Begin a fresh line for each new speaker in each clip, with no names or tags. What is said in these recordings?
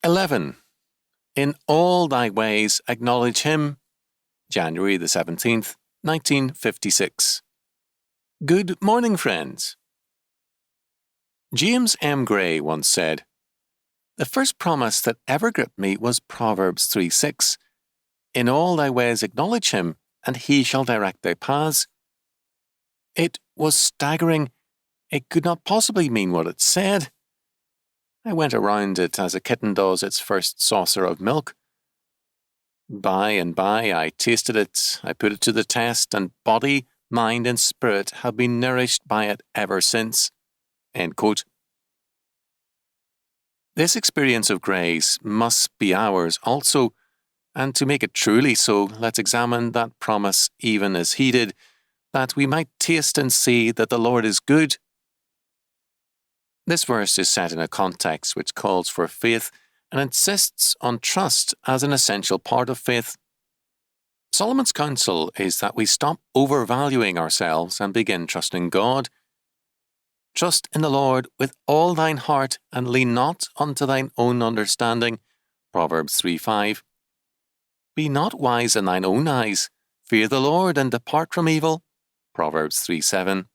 11. In all thy ways acknowledge him. January the 17th, 1956. Good morning, friends. James M. Gray once said, "The first promise that ever gripped me was Proverbs 3:6. In all thy ways acknowledge him, and he shall direct thy paths." It was staggering. It could not possibly mean what it said. I went around it as a kitten does its first saucer of milk. By and by I tasted it, I put it to the test, and body, mind, and spirit have been nourished by it ever since. End quote. This experience of grace must be ours also, and to make it truly so, let's examine that promise even as he did, that we might taste and see that the Lord is good. This verse is set in a context which calls for faith and insists on trust as an essential part of faith. Solomon's counsel is that we stop overvaluing ourselves and begin trusting God. Trust in the Lord with all thine heart, and lean not unto thine own understanding. Proverbs 3:5. Be not wise in thine own eyes. Fear the Lord and depart from evil. Proverbs 3:7.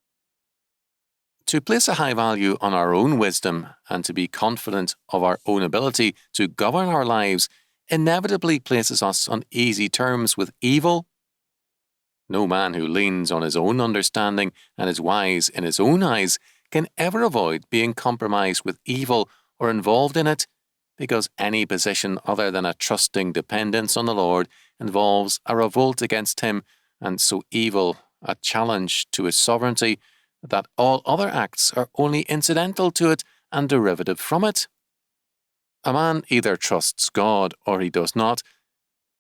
To place a high value on our own wisdom and to be confident of our own ability to govern our lives inevitably places us on easy terms with evil. No man who leans on his own understanding and is wise in his own eyes can ever avoid being compromised with evil or involved in it, because any position other than a trusting dependence on the Lord involves a revolt against him, and so evil, a challenge to his sovereignty, that all other acts are only incidental to it and derivative from it. A man either trusts God or he does not,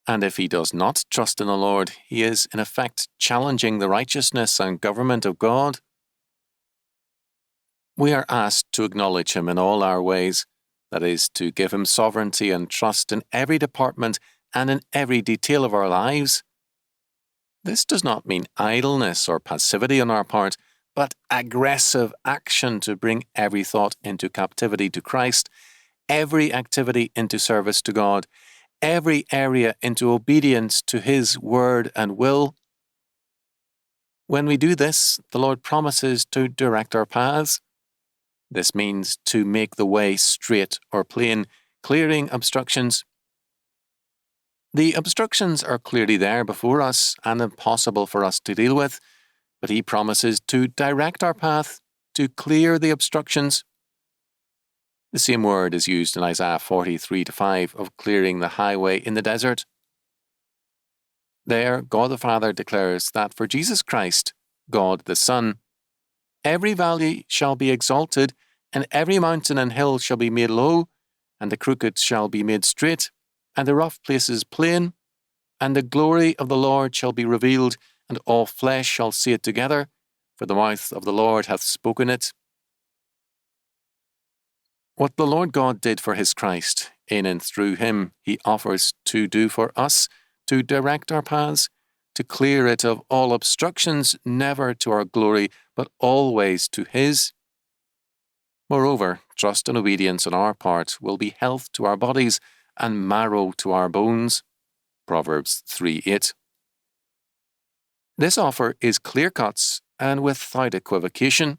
and if he does not trust in the Lord, he is in effect challenging the righteousness and government of God. We are asked to acknowledge him in all our ways, that is, to give him sovereignty and trust in every department and in every detail of our lives. This does not mean idleness or passivity on our part, but aggressive action to bring every thought into captivity to Christ, every activity into service to God, every area into obedience to his word and will. When we do this, the Lord promises to direct our paths. This means to make the way straight or plain, clearing obstructions. The obstructions are clearly there before us and impossible for us to deal with, but he promises to direct our path, to clear the obstructions. The same word is used in Isaiah 43:5 of clearing the highway in the desert. There, God the Father declares that for Jesus Christ, God the Son, every valley shall be exalted, and every mountain and hill shall be made low, and the crooked shall be made straight, and the rough places plain, and the glory of the Lord shall be revealed, and all flesh shall see it together, for the mouth of the Lord hath spoken it. What the Lord God did for his Christ, in and through him, he offers to do for us, to direct our paths, to clear it of all obstructions, never to our glory, but always to his. Moreover, trust and obedience on our part will be health to our bodies and marrow to our bones. Proverbs 3:8. This offer is clear-cut and without equivocation.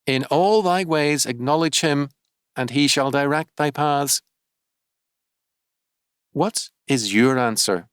In all thy ways acknowledge him, and he shall direct thy paths. What is your answer